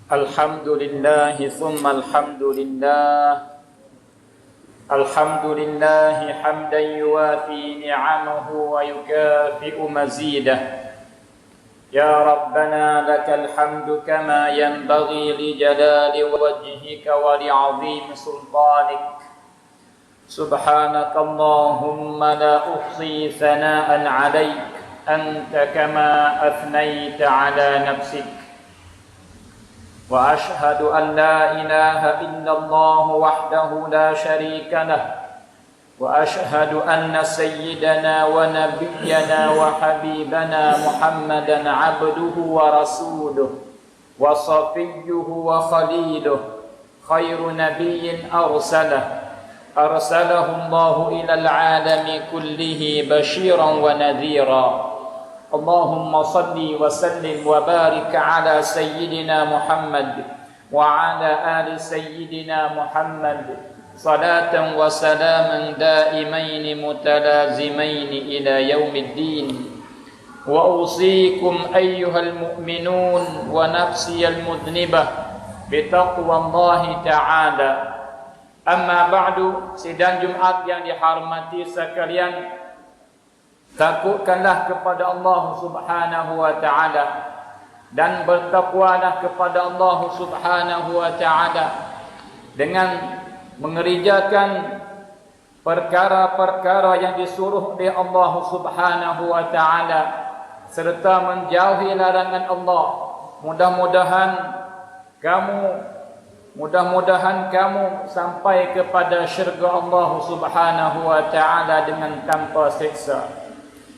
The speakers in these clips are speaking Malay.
Alhamdulillah thumma alhamdulillah. Alhamdulillah hamdan yuwafi ni'amahu wa yukafi'u mazidah. Ya Rabbana lakal hamdu kama yanbaghi li jalali wajhika wa li'azimi sultanik. Subhanakallahumma la uhsi thana'an 'alaik anta kama athnayta 'ala nafsik. وأشهد أن لا إله إلا الله وحده لا شريك له وأشهد أن سيدنا ونبينا وحبيبنا محمدا عبده ورسوله وصفيه وخليله خير نبي أرسله الله إلى العالم كله بشيرا ونذيرا. اللهم صل وسلم وبارك على سيدنا محمد وعلى آل سيدنا محمد صلاة وسلاما دائمين متلازمين إلى يوم الدين. وأوصيكم أيها المؤمنون ونفسي المذنبة بتقوى الله تعالى. أما بعد, sidang Jumat yang dihormati sekalian, takutkanlah kepada Allah Subhanahu wa ta'ala dan bertakwalah kepada Allah Subhanahu wa ta'ala dengan mengerjakan perkara-perkara yang disuruh oleh Allah Subhanahu wa ta'ala serta menjauhi larangan Allah. Mudah-mudahan kamu sampai kepada syurga Allah Subhanahu wa ta'ala dengan tanpa siksa.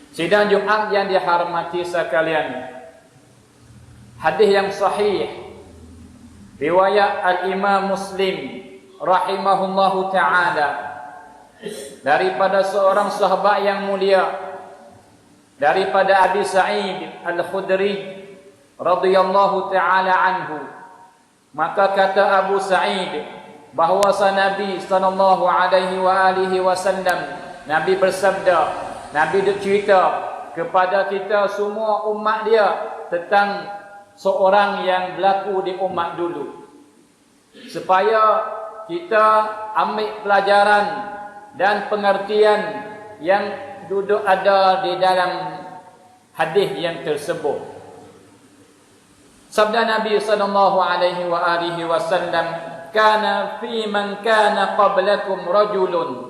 Sidang Jumat yang dihormati sekalian, hadis yang sahih riwayat Al-Imam Muslim rahimahullahu ta'ala daripada seorang sahabat yang mulia, daripada Abi Sa'id Al-Khudri radhiyallahu ta'ala anhu. Maka kata Abu Sa'id bahwasa Nabi sallallahu alaihi wasallam, Nabi bersabda, Nabi cerita kepada kita semua umat dia tentang seorang yang berlaku di umat dulu, supaya kita ambil pelajaran dan pengertian yang duduk ada di dalam hadis yang tersebut. Sabda Nabi sallallahu alaihi wasallam, kana fi man kana qablakum rajulun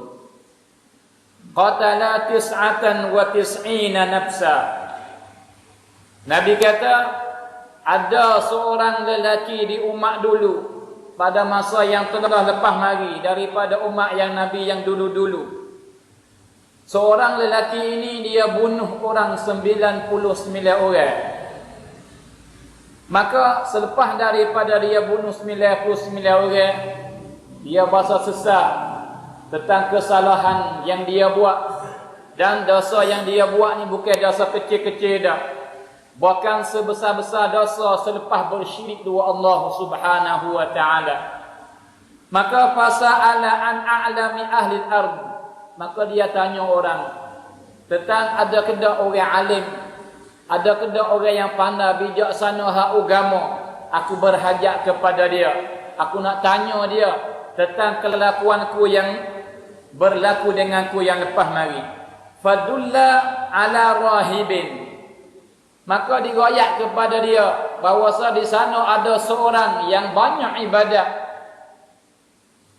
qatala 99 nafsa. Nabi kata, ada seorang lelaki di umat dulu pada masa yang telah lepas mari daripada umat yang Nabi yang dulu-dulu. Seorang lelaki ini dia bunuh orang 99 orang. Maka selepas daripada dia bunuh 99 orang, dia berasa sesak tentang kesalahan yang dia buat. Dan dosa yang dia buat ni bukan dosa kecil-kecil dah, bahkan sebesar-besar dosa selepas bersyirik dua Allah Subhanahu wa ta'ala. Maka fasa'ala an a'lami ahli al-ard, maka dia tanya orang tentang ada kedak orang alim, ada kedak orang yang pandai bijaksana hak agama. Aku berhajat kepada dia, aku nak tanya dia tentang kelakuanku yang berlaku denganku yang lepas mari. Fadulla ala rahibin, maka diriwayat kepada dia bahawasa di sana ada seorang yang banyak ibadat.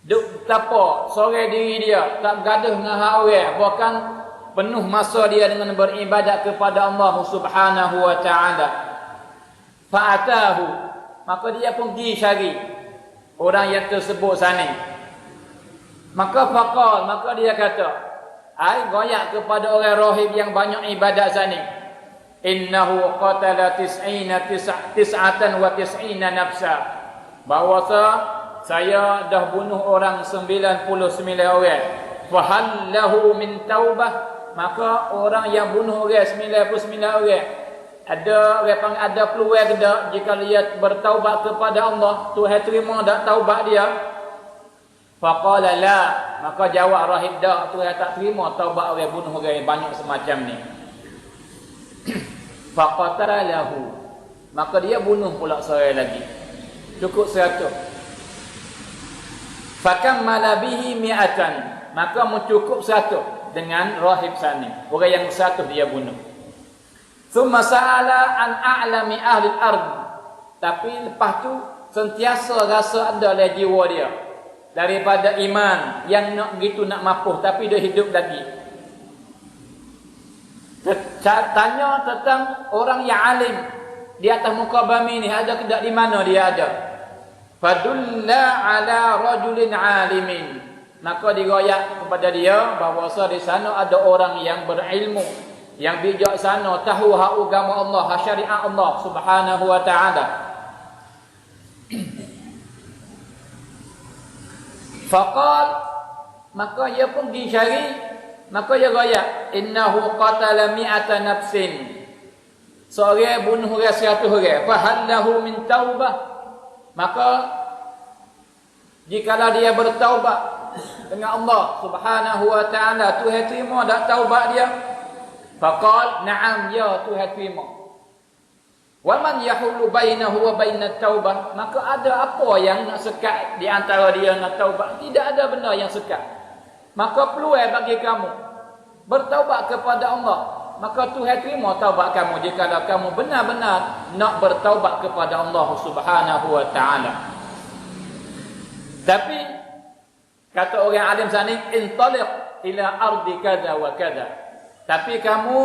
Duk tapa sore diri dia, tak gaduh dengan hak orang, bahkan penuh masa dia dengan beribadat kepada Allah Subhanahu wa ta'ala. Fa'atahu, maka dia pun pergi cari orang yang tersebut sana. Maka faqal, maka dia kata, ai goyak kepada orang rahib yang banyak ibadat sana, innahu qatala 99 nafsa, bahawasa saya dah bunuh orang 99 orang. Fahal lahu min taubah, maka orang yang bunuh orang 99 orang, ada orang ada peluang ke tak jika dia bertaubat kepada Allah, Tuhan terima tak taubat dia? Faqala la, maka jawab rahib, dak, Tuhan tak terima taubat orang bunuh orang banyak semacam ni. Faqatalahu, maka dia bunuh pula seorang lagi. cukup 100. Fakammala bihi mi'atan, maka mencukup 100 dengan rahib sani. Orang yang 100 dia bunuh. Thumma sa'ala an a'lami ahli al-ard, tapi lepas tu sentiasa rasa ada dalam jiwa dia daripada iman yang nak gitu nak mapuh tapi dia hidup lagi. Tanya tentang orang yang alim di atas muka bumi ni, ada ke tak, di mana dia ada? Fadulla ala rajulin alimin, maka diriwayat kepada dia bahawa di sana ada orang yang berilmu, yang bijaksana, tahu hak agama Allah, hak syariat Allah Subhanahu wa taala. Faqal, maka ia pergi cari, maka ia riwayat innahu qatala mi'ata nafsin, seorang bunuh orang 100 orang. Fa hallahu min taubah, maka jikalau dia bertaubat dengan Allah Subhanahu wa taala, Tuhan terima dak taubat dia? Faqal na'am, ya Tuhan terima. Wa man yahulu bainahu wa bainat taubah, maka ada apa yang nak sekat di antara dia dengan taubat? Tidak ada benda yang sekat. Maka peluang bagi kamu bertaubat kepada Allah, maka Tuhan terima taubat kamu jika kamu benar-benar nak bertaubat kepada Allah Subhanahu wa taala. Tapi kata orang alim sani, intaliq ila ardi kadza wa kadza. Tapi kamu,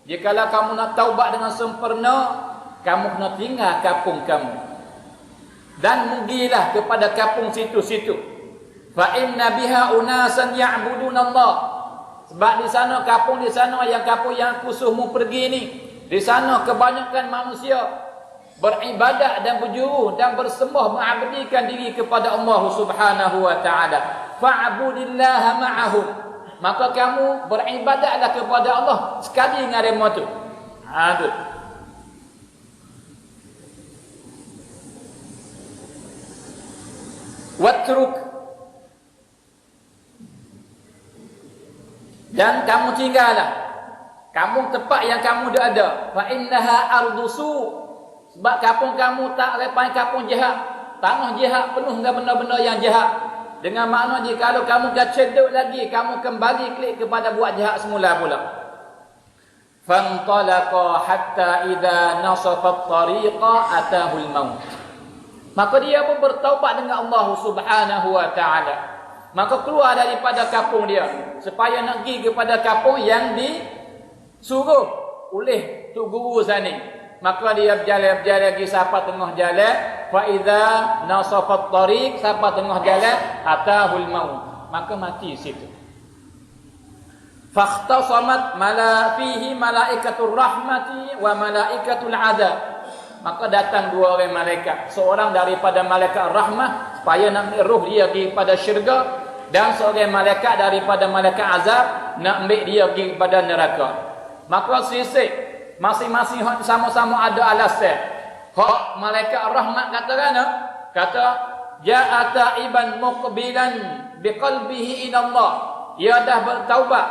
jikalau kamu nak taubat dengan sempurna, kamu kena tinggal kampung kamu dan pergilah kepada kampung situ-situ. Fa inna biha unasan ya'budun Allah, sebab di sana kampung di sana yang kampung yang aku suruhmu pergi ni, di sana kebanyakan manusia beribadat dan berjuruh dan bersembah mengabdikan diri kepada Allah Subhanahu wa taala. Fa'budillaha ma'ahum, maka kamu beribadatlah kepada Allah sekali dengan mereka tu. Aduh. Watruk, dan kamu tinggallah kamu tempat yang kamu dah ada. Fa innaha ardusu, sebab kampung kamu tak lepas kampung jahat, tanah jahat, penuh dengan benda-benda yang jahat. Dengan makna jika kamu dah cedok lagi, kamu kembali klik kepada buat jahat semula pula. Fantalaqa hatta idza nasafa at-tariqa atahu al-maut, maka dia pun bertaubat dengan Allah Subhanahu wa taala. Maka keluar daripada kampung dia supaya nak pergi kepada kampung yang disuruh oleh tu guru sana. Maka dia berjalan lagi sampai tengah jalan, fa idza nasafat tariq, sampai tengah jalan atahul maut, maka mati situ. Fakhtasamat mala fihi malaikatur rahmati wa malaikatul adab, maka datang dua orang malaikat, seorang daripada malaikat rahmah supaya nak ambil roh dia pergi pada syurga, dan seorang malaikat daripada malaikat azab nak ambil dia pergi pada neraka. Maka sisik masing-masing sama-sama ada alasan. Hak malaikat rahmat kata ja'a ta'iban muqbilan biqalbihi ila Allah, ia dah bertaubat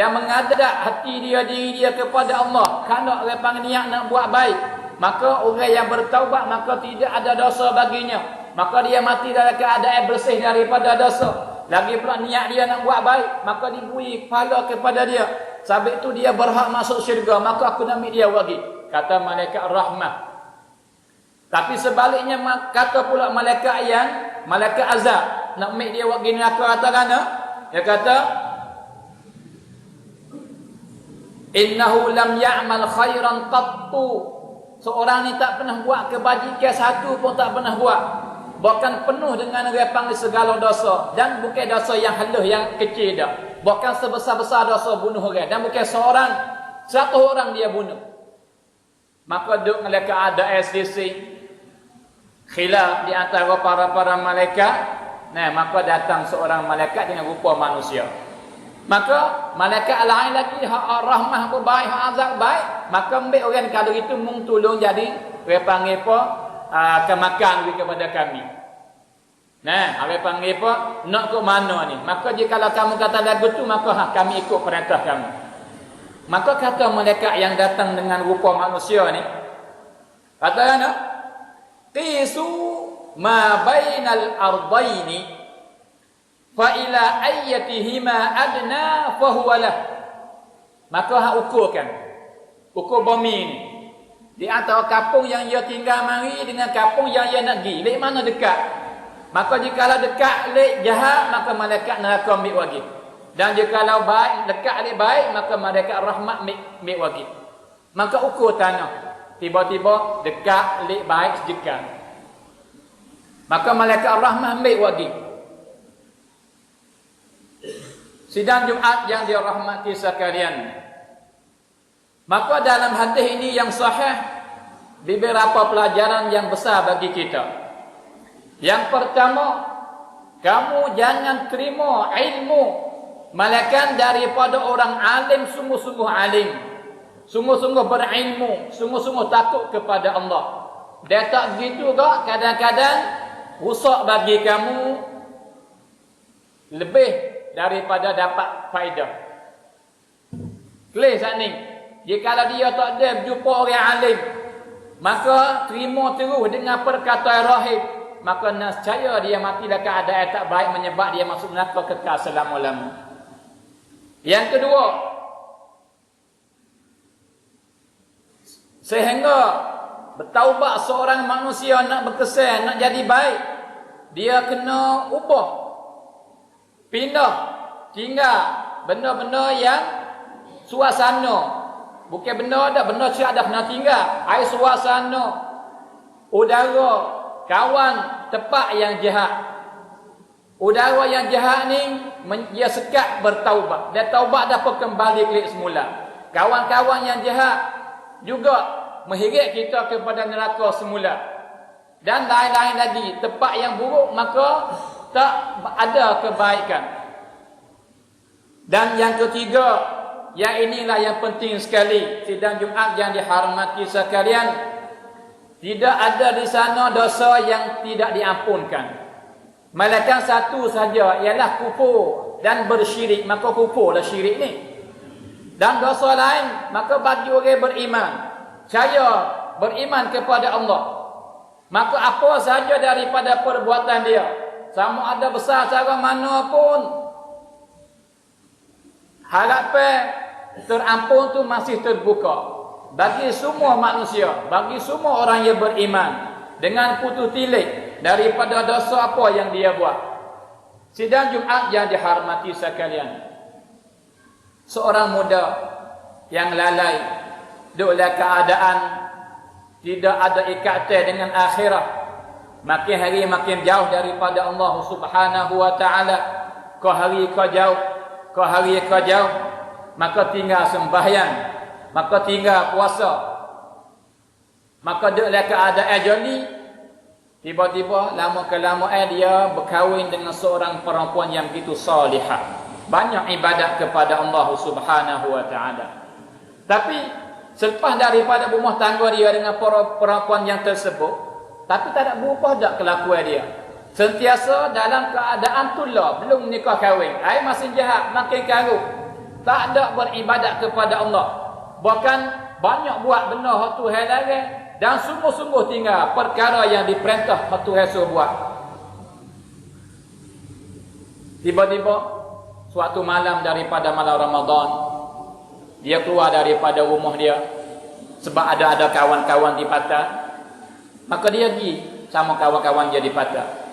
dan mengadap hati dia, diri dia kepada Allah kerana orang niat nak buat baik. Maka orang yang bertaubat maka tidak ada dosa baginya, maka dia mati dalam keadaan bersih daripada dosa. Lagi pula niat dia nak buat baik, maka diberi pahala kepada dia. Sebab itu dia berhak masuk syurga, maka aku nak ambil dia lagi, kata malaikat rahmah. Tapi sebaliknya kata pula malaikat azab nak ambil dia lagi neraka, kata kana dia kata innahu lam ya'mal khairan qattu, seorang ni tak pernah buat kebajikan satu pun tak pernah buat, bahkan penuh dengan orang segala dosa, dan bukan dosa yang halus yang kecil dah, bahkan sebesar-besar dosa bunuh orang, dan bukan satu orang dia bunuh. Maka duduk malaikat ada SDC khilaf di antara para malaikat. Nah, maka datang seorang malaikat dengan rupa manusia. Maka malaikat lain lagi hak rahmah pun baik, hak azab baik, maka ambil orang kalau itu mung tolong jadi orang panggil apa kemakan kepada kami. Nah, orang panggil apa nak ke mana ni? Maka jikalau kamu kata lagu tu, maka kami ikut perintah kamu. Maka kata malaikat yang datang dengan rupa manusia ni, kata ana qisu ma bainal ardaini fa ila ayyatihima adna fa huwa lah. Maka hak ukur bumi ni di antara kampung yang ia tinggal mari dengan kampung yang ia nak pergi, lek mana dekat. Maka jikalau dekat lek jahat, maka malaikat neraka ambil wagi. Dan jikalau baik, dekat lek baik, maka malaikat rahmat ambil wagi. Maka ukur tanah, tiba-tiba dekat lek baik sejekan, maka malaikat rahmat ambil wagi. Sidang Jumaat yang dirahmati sekalian, maka dalam hadis ini yang sahih beberapa pelajaran yang besar bagi kita. Yang pertama, kamu jangan terima ilmu malaikat daripada orang alim, sungguh-sungguh alim, sungguh-sungguh berilmu, sungguh-sungguh takut kepada Allah. Dia tak begitu kok, kadang-kadang rusak bagi kamu lebih daripada dapat faedah. Clear saat ni. Jika dia tak ada berjumpa orang alim, maka terima terus dengan perkataan rahib, maka nescaya dia mati dalam keadaan tak baik, menyebab dia masuk neraka kekal selama-lamanya. Yang kedua, sehingga bertaubat seorang manusia nak berkesan, nak jadi baik, dia kena ubah, pindah, tinggal benda-benda yang suasana. Bukan benda dah, benda siap dah kena tinggal. Air, suasana, udara, kawan, tempat yang jahat. Udara yang jahat ni dia sekat bertaubat. Dia taubat dapat kembali klik semula. Kawan-kawan yang jahat juga menghirik kita kepada neraka semula. Dan lain-lain lagi, tempat yang buruk, maka tak ada kebaikan. Dan yang ketiga, yang inilah yang penting sekali, sidang Jumaat yang dihormati sekalian, tidak ada di sana dosa yang tidak diampunkan. Melainkan satu saja, ialah kufur dan bersyirik. Maka kufurlah syirik ni. Dan dosa lain, maka bagi orang beriman, percaya, beriman kepada Allah, maka apa saja daripada perbuatan dia, sama ada besar cara mana pun, harapan terampun tu masih terbuka bagi semua manusia, bagi semua orang yang beriman, dengan putus tilik daripada dosa apa yang dia buat. Sidang Jumaat yang dihormati sekalian, seorang muda yang lalai, dalam keadaan tidak ada ikatan dengan akhirat, makin hari makin jauh daripada Allah Subhanahu wa taala. Kau hari kau jauh, kau hari kau jauh, maka tinggal sembahyang, maka tinggal puasa, maka dalam keadaan joli, tiba-tiba lama kelamaan dia berkahwin dengan seorang perempuan yang begitu salihah, banyak ibadat kepada Allah Subhanahu wa taala. Tapi selepas daripada rumah tangga dia dengan perempuan yang tersebut, tapi tak ada berubah dak kelakuan dia. Sentiasa dalam keadaan tula, belum nikah kahwin, ai masih jahat, makin karut, tak ada beribadat kepada Allah. Bahkan banyak buat benda hak Tuhan larang, dan sungguh-sungguh tinggal perkara yang diperintah hak Tuhan suruh buat. Tiba-tiba suatu malam daripada malam Ramadan, dia keluar daripada rumah dia sebab ada kawan-kawan di patah. Maka dia pergi sama kawan-kawan dia di patah.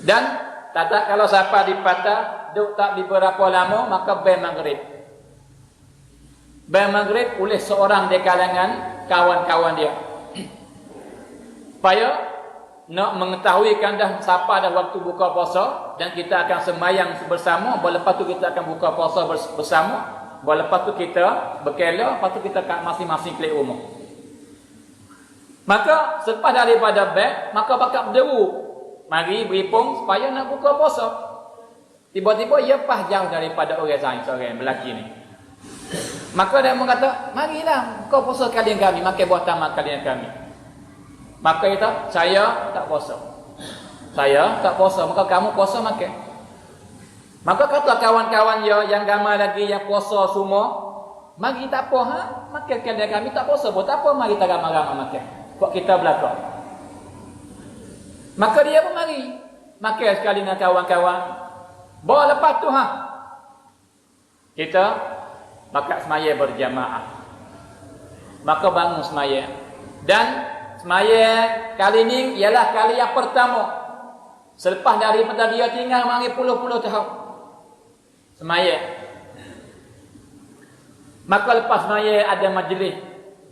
Dan tak kalau siapa di patah duduk tak beberapa lama, maka bel maghrib. Bel maghrib oleh seorang di kalangan kawan-kawan dia. Supaya nak mengetahui dah siapa dah waktu buka puasa, dan kita akan sembahyang bersama, lepas tu kita akan buka puasa bersama, lepas tu kita berkela, lepas tu kita masing-masing kelik rumah. Maka selepas daripada bel, maka bakal berderu, mari beripung supaya nak buka puasa. Tiba-tiba ia pas jauh daripada orang lain, seorang lelaki ni. Maka dia mengata, marilah buka puasa kalian kami, makan buah tamat kalian kami. Maka kita, saya tak puasa. Saya tak puasa, maka kamu puasa makan. Maka kata kawan-kawan dia yang gamai lagi, yang puasa semua, mari tak apa, makan kalian kami tak puasa pun tak apa, mari kita ramai-ramai makan. buat kita belakang. Maka dia pun mari makan sekali dengan kawan-kawan. Bawa lepas tu kita makan semaya berjamaah. Maka bangun semaya. Dan semaya kali ni ialah kali yang pertama selepas daripada dia tinggal mari puluh-puluh tahun semaya. Maka lepas semaya ada majlis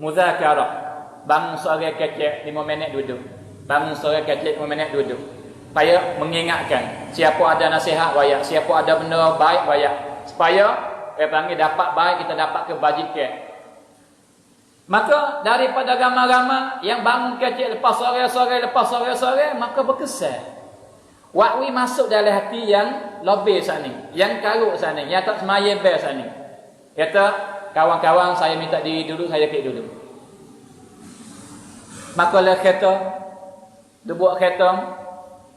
muzakarah. Bangun sore kecil 5 minit duduk. Bangun sore kecil 5 minit duduk. Supaya mengingatkan siapa ada nasihat wayak, siapa ada benda baik wayak, supaya panggil dapat baik, kita dapat kebajikan. Maka daripada ramai-ramai yang bangun kecil lepas sore, maka berkesan. Wakwi masuk dalam hati yang lebih sana, yang karuk sana, yang tak semaya bel sana. Kata, kawan-kawan saya minta diri dulu, saya klik dulu. Maka lah kata, dia buat kereta,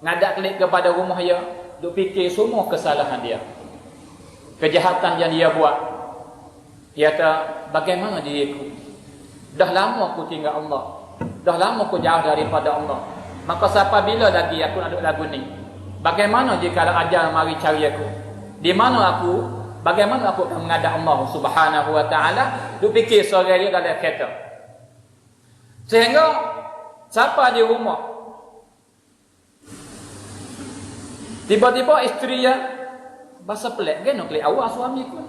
ngadak klik kepada rumah dia, dia fikir semua kesalahan dia, kejahatan yang dia buat. Dia kata, bagaimana diriku? Dah lama aku tinggal Allah, dah lama aku jauh daripada Allah. Maka sampai bila lagi aku nak duduk lagu ni? Bagaimana jika ajal mari cari aku? Di mana aku? Bagaimana aku akan menghadap Allah Subhanahu wa taala? Dia fikir sore dia dalam kereta. Sehingga siapa di rumah, tiba-tiba isteri dia bahasa pelik, dia nak klik awak suami ku.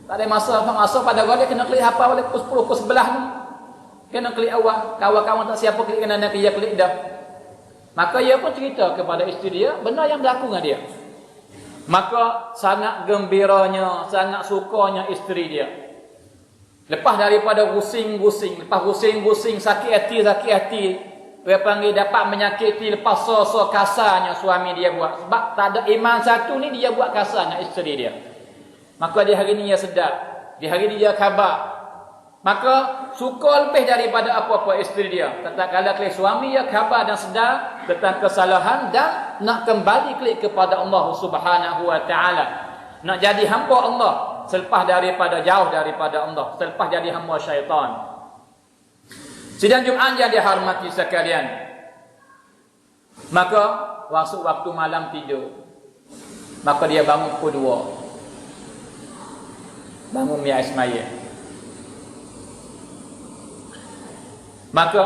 Tak ada masa pada dia kena klik apa oleh pukul 10 ke sebelah ni. Kena klik awak, kawan-kawan tak siapa klik kena nak dia klik dah. Maka ia pun cerita kepada isteri dia benda yang berlaku dengan dia. Maka sangat gembiranya, sangat sukanya isteri dia. Lepas daripada pusing-pusing, sakit hati, dia panggil dapat menyakiti, lepas so kasarnya suami dia buat. Sebab tak ada iman satu ni dia buat kasar dengan isteri dia. Maka di hari ni dia sedar, di hari ni dia khabar. Maka suka lebih daripada apa-apa isteri dia. Tatkala klik suami dia khabar dan sedar tentang kesalahan dan nak kembali klik kepada Allah Subhanahu wa taala. Nak jadi hamba Allah selepas daripada jauh daripada Allah, selepas jadi hamba syaitan. Sidang Jumaat yang dihormati sekalian. Maka waktu malam tidur, maka dia bangun pukul 2. Bangun mi'as semaya. Maka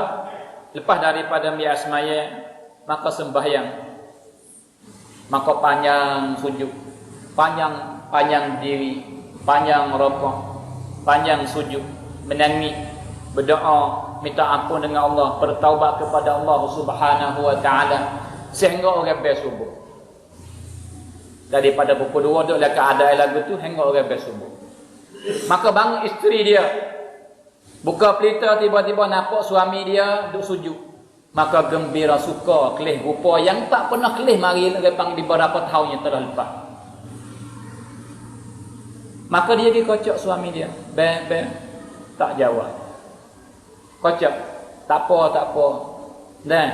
lepas daripada mi'as semaya, maka sembahyang. Maka panjang sujud, panjang diri, panjang rukuk, panjang sujud, menangis, berdoa, minta ampun dengan Allah, bertaubat kepada Allah Subhanahu wa taala sehingga orang bersubuh. Daripada pukul 2 duduk keadaan lagu tu hingga orang bersubuh. Maka bangun isteri dia, buka pelita, tiba-tiba nampak suami dia duduk sujud. Maka gembira, suka, kelih rupa yang tak pernah kelih mari lepang di beberapa tahun yang telah lepas. Maka dia pergi kocok suami dia. Ben, tak jawab. Kocok, tak apa. Dan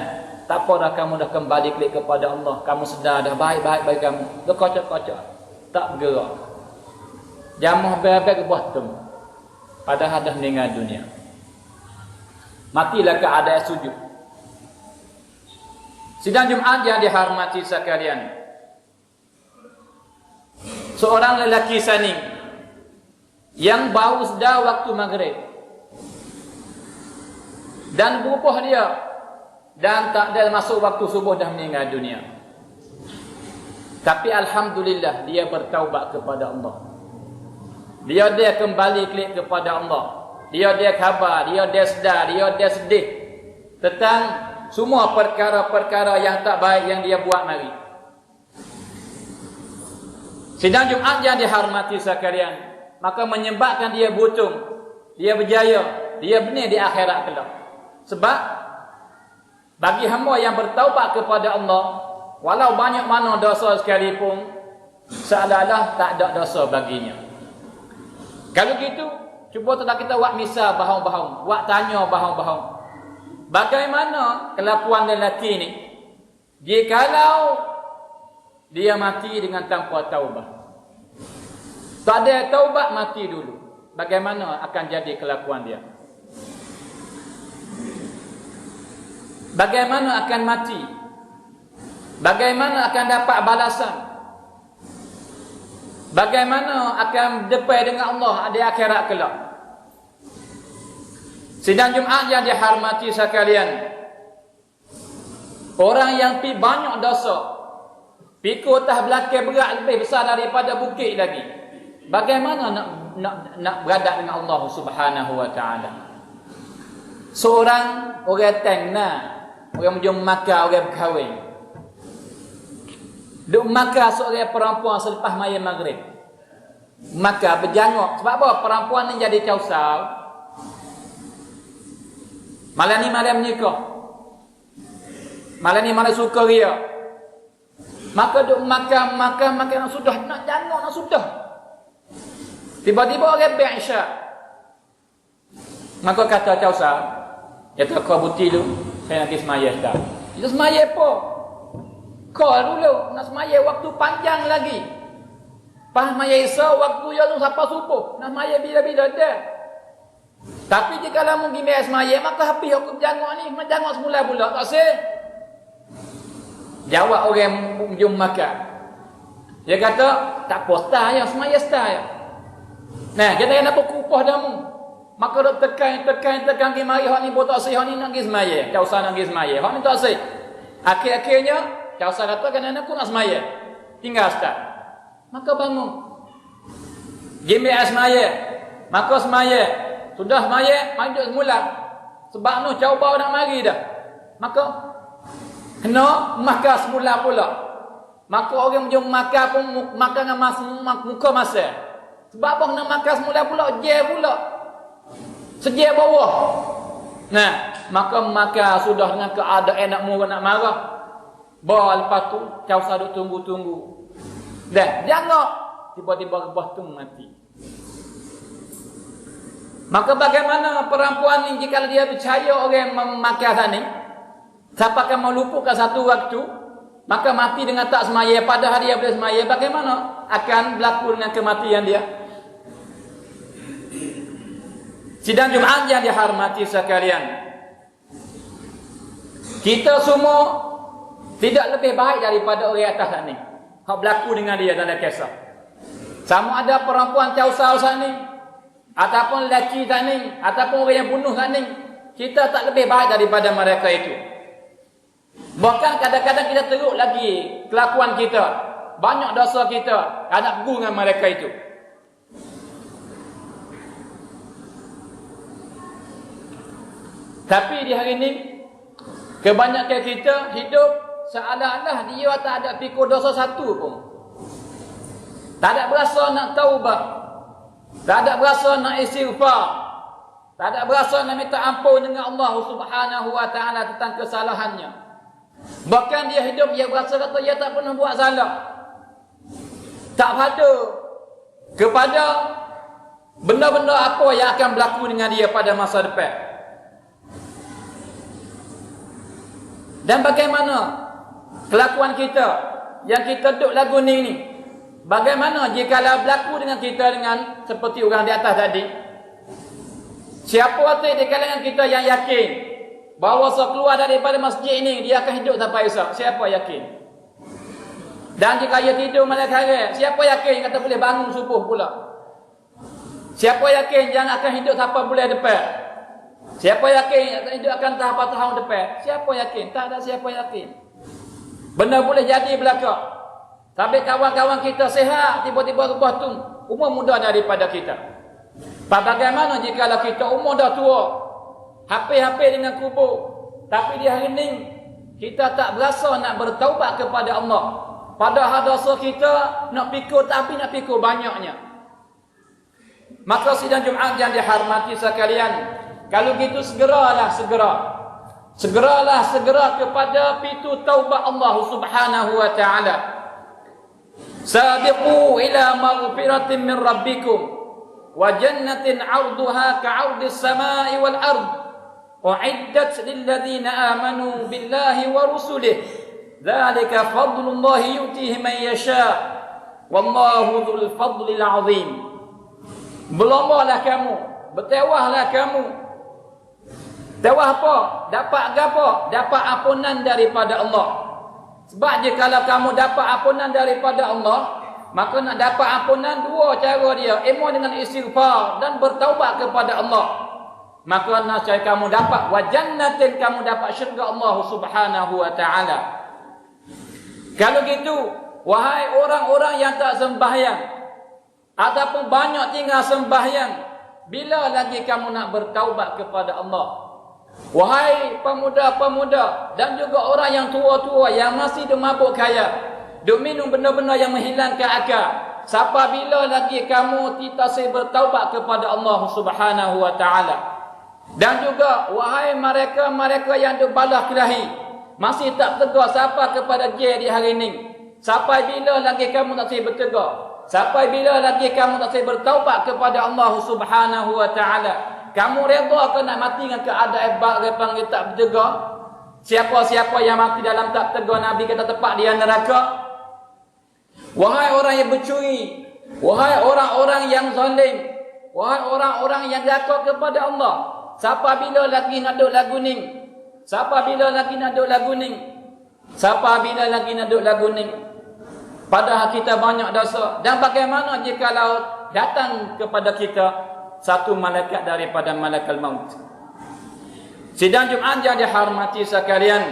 tak apa dah, kamu dah kembali klik kepada Allah. Kamu sedar dah baik-baik bagi kamu. Dia kocok, tak bergerak. Jamah bebek buah tem. Padahal dah meninggal dunia. Matilah keadaan sujud. Sidang Jumaat yang dihormati sekalian. Seorang lelaki saning yang baru sedar waktu maghrib dan berubah dia dan tak ada masuk waktu subuh dah meninggal dunia. Tapi alhamdulillah dia bertaubat kepada Allah. Dia kembali klik kepada Allah. Dia khabar, dia sedar, dia sedih tentang semua perkara-perkara yang tak baik yang dia buat mari. Sidang Jumaat yang dihormati sekalian, maka menyebabkan dia beruntung, dia berjaya, dia benar di akhirat kelak. Sebab bagi hamba yang bertaubat kepada Allah, walau banyak mana dosa sekalipun, seolah-olah tak ada dosa baginya. Kalau gitu, cuba kita buat misal bahang-bahang, buat tanya bahang-bahang. Bagaimana kelakuan lelaki ni jikalau dia mati dengan tanpa taubat? Tak ada taubat, mati dulu. Bagaimana akan jadi kelakuan dia? bagaimana akan mati, bagaimana akan dapat balasan, bagaimana akan depan dengan Allah di akhirat kelak. Sidang Jumaat yang dihormati sekalian, orang yang pi banyak dosa, pikul atas belakang berat lebih besar daripada bukit lagi, bagaimana nak berada dengan Allah Subhanahu wa taala? Seorang orang tengna, orang jom makan, orang berkahwin, duk makan seorang perempuan selepas maya maghrib, maka berjanguk. Sebab apa? Perempuan ni jadi causau. Malam ni malam nikah, malam ni malam suka ria, maka duk makan sudah nak janguk, nak sudah. Tiba-tiba orang bersyak, maka kata causau, kata kau buti lu, saya nak semaya dah. Itu semaya apa? Kau dulu nak semaya waktu panjang lagi. Pas semaya Isya waktu yang sampai subuh, nak semaya bila-bila dah. Tapi jika kamu pergi semaya, maka habis aku berjanguk ni, berjanguk semula pula, tak sih? Jawab orang jom makan. Dia kata, tak apa, start ya, semaya start ya. Nah, kita nak berkupah damu. Maka dia tekan ke mari, hak ni tak sih, hak ni nak pergi semaya. Tak usah nak pergi semaya, hak ni tak sih. Akhir-akhirnya, tak usah kata, kan aku nak semaya. Tinggal start. Maka bangun. Gimik semaya. Maka semaya. Sudah semaya, mari duduk semula. Sebab nu caubau nak mari dah. Maka kena makan semula pula. Maka orang jom makan pun makan dengan muka masa. Sebab apa kena makan semula pula, je pula. Sejak bawah. Nah, maka makan sudah dengan keadaan nak murah nak marah. Bawa lepas tu, kau saduk tunggu-tunggu. Dan jangan tiba-tiba rebah tu mati. Maka bagaimana perempuan ni jika dia percaya orang memakai ni, siapa akan meluputkan satu waktu, maka mati dengan tak semaya, pada hari dia boleh semaya, bagaimana akan berlaku dengan kematian dia? Sidang Jumaat yang dihormati sekalian, kita semua tidak lebih baik daripada orang atas ni. Hak berlaku dengan dia dalam kisah. Sama ada perempuan causau ni, ataupun lelaki tani, ataupun orang yang bunuh tani, kita tak lebih baik daripada mereka itu. Bahkan kadang-kadang kita teruk lagi kelakuan kita, banyak dosa kita, ada beru dengan mereka itu. Tapi di hari ini, kebanyakan kita hidup seolah-olah dia tak ada pikul dosa satu pun. Tak ada berasa nak taubat, tak ada berasa nak istighfar, tak ada berasa nak minta ampun dengan Allah Subhanahu wa taala tentang kesalahannya. Bahkan dia hidup, dia berasa kata dia tak pernah buat salah. Tak pada kepada benda-benda apa yang akan berlaku dengan dia pada masa depan. Dan bagaimana kelakuan kita yang kita duduk lagu ni? Bagaimana jika berlaku dengan kita dengan seperti orang di atas tadi? Siapa hati di kalangan kita yang yakin bahawa keluar daripada masjid ini dia akan hidup sampai esok? Siapa yakin? Dan jika dia tidur malam hari, siapa yakin kata boleh bangun subuh pula? Siapa yakin jangan akan hidup sampai bulan depan? Siapa yakin hidup akan tahun depan? Siapa yakin? Tak ada siapa yakin. Benda boleh jadi belakang. Sampai kawan-kawan kita sehat, tiba-tiba rubah tu umur muda daripada kita. Bagaimana jika kita umur dah tua, hampir-hampir dengan kubur, tapi di hari ini kita tak berasa nak bertaubat kepada Allah. Padahal dosa kita nak pikul, tapi nak pikul banyaknya. Maka sidang Jumaat yang dihormati sekalian, kalau gitu segera kepada pintu taubat Allah Subhanahu wa taala. Sabiqu ila maghfiratin min rabbikum wa jannatin 'arduha ka'ardis samai wal ard u'iddat lil ladzina amanu billahi wa rusulihi dzalika fadlullahi yu'tihi man yasha wallahu dzul fadlil 'adzim. Berlombalah kamu, bertewahlah kamu Tawah apa? Dapat gapo? Dapat ampunan daripada Allah. Sebab je kalau kamu dapat ampunan daripada Allah, maka nak dapat ampunan dua cara dia. Emo dengan istighfar dan bertaubat kepada Allah. Maka nak cari kamu dapat wa jannatin, kamu dapat syurga Allah Subhanahu wa taala. Kalau gitu, wahai orang-orang yang tak sembahyang ataupun banyak tinggal sembahyang, bila lagi kamu nak bertaubat kepada Allah? Wahai pemuda-pemuda dan juga orang yang tua-tua yang masih mabuk kaya, duk minum benda-benda yang menghilangkan akal, sampai bila lagi kamu tidak bertaubat kepada Allah Subhanahu wa taala? Dan juga wahai mereka-mereka yang duk balah kelahi, masih tak tegar siapa kepada dia di hari ini, sampai bila lagi kamu tak bertegar? Sampai bila lagi kamu tak bertaubat kepada Allah Subhanahu wa taala? Kamu redha ke nak mati dengan keadaan repang dia tak bertegar? Siapa-siapa yang mati dalam tak tegar, Nabi kata tepat dia neraka. Wahai orang yang bercuri, wahai orang-orang yang zalim, wahai orang-orang yang dakar kepada Allah, siapa bila lagi nak duk lagu ning? Siapa bila lagi nak duk lagu ning? Siapa bila lagi nak duk lagu ning? Padahal kita banyak dosa. Dan bagaimana jikalau datang kepada kita satu malaikat daripada malaikat maut? Sidang Jumaat yang dihormati sekalian,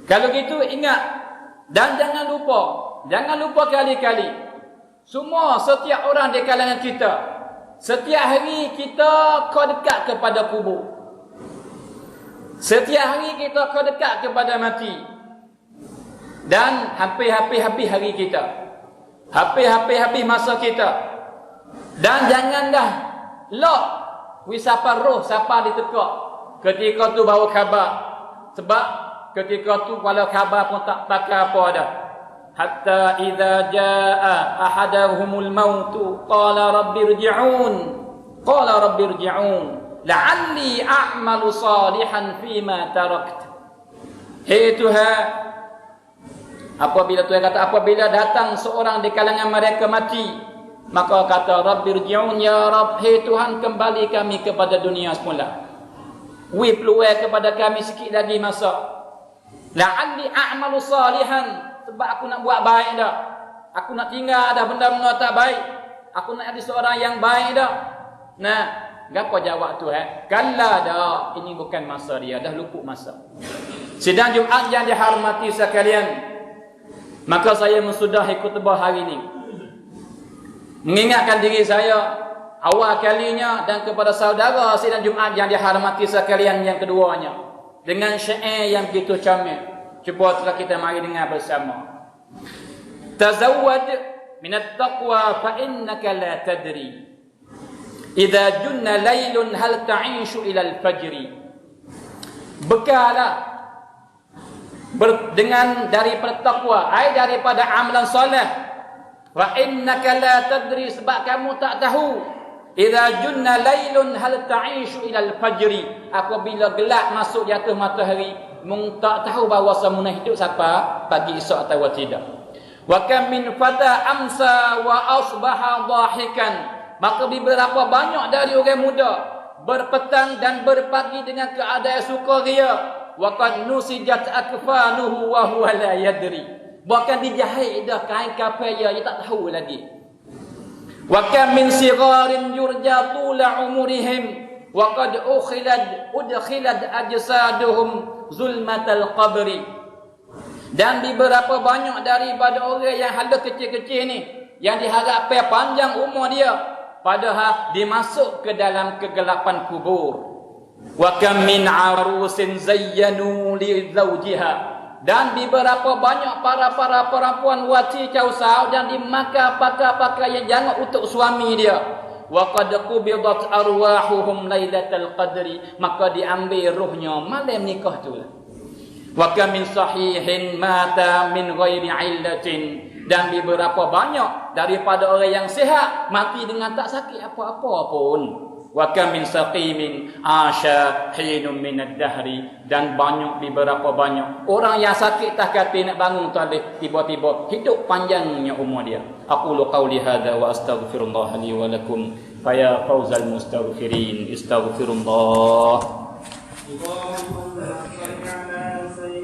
kalau gitu ingat dan jangan lupa kali-kali, semua setiap orang di kalangan kita, setiap hari kita kau dekat kepada kubur. Setiap hari kita kau dekat kepada mati. Dan hampir-hampir habis hari kita. Habis masa kita. Dan janganlah lock wisapa roh siapa ditekak ketika tu bawa khabar. Sebab ketika tu walau khabar pun tak pakai apa dah. Hatta idza jaa ahaduhumul maut qala rabbirji'un la'alli a'malu salihan fima tarakt. Hei Tuhan, apabila Tuhan kata apabila datang seorang di kalangan mereka mati, maka kata rabbirji'un, ya Rabb, hei Tuhan, kembali kami kepada dunia semula. Peluang kepada kami sikit lagi masa. La'alli a'malu salihan, sebab aku nak buat baik dah. Aku nak tinggal dah benda-benda tak baik. Aku nak jadi seorang yang baik dah. Nah, gapo jawab Tuhan? Kalla dah, ini bukan masa dia, dah luput masa. Sidang Jumaat yang dihormati sekalian, maka saya mensudahi khutbah hari ini mengingatkan diri saya awal kalinya dan kepada saudara sidang Jumaat yang dihormati sekalian yang keduanya dengan syair yang begitu comel. Cuba kita mari dengar bersama. Tazawwad minat taqwa fa innaka la tadri idza junna laylun hal ta'ishu ila al-fajri. Bekalah dengan daripada takwa, daripada amalan soleh. Wa innaka la tadri, sebab kamu tak tahu. Idza junna laylun hal ta'ishu ila al-fajri, apabila gelap masuk di atas matahari, mung tak tahu bahawa semua hidup siapa pagi esok atau tidak. Wa kam min fata amsa wa asbaha dhahikan, maka beberapa banyak dari orang muda berpetang dan berpagi dengan keadaan sukaria. Wa qad nusijat akfanuhu wa huwa la yadri, bahkan dijahit dah kain kafan dia tak tahu lagi. Wa kam min sigharin yurja tula umurihim wa qad udkhilat ajsaduhum zulmatal qabri. Dan beberapa banyak daripada orang yang hala kecil-kecil ni yang diharapkan panjang umur dia, padahal dimasuk ke dalam kegelapan kubur. Wa kam min arusin zayyanu li zawjiha, dan beberapa banyak para perempuan wati causau dan dimakan pakai-pakai yang jangan untuk suami dia. Wa qad qubidat arwahuhum lailatal qadri, maka diambil rohnya malam nikah tu. Wa kam min sahihin mata min ghairi illatin, dan beberapa banyak daripada orang yang sihat mati dengan tak sakit apa-apa pun. Wa kam min saqimin asha hinum min ad-dahri, dan beberapa banyak orang yang sakit tak kata nak bangun talih, tiba-tiba hidup panjangnya umur dia. Aqulu qawli hadza wa astaghfirullah li wa lakum Faya fauzal mustaghfirin. Istaghfirullah.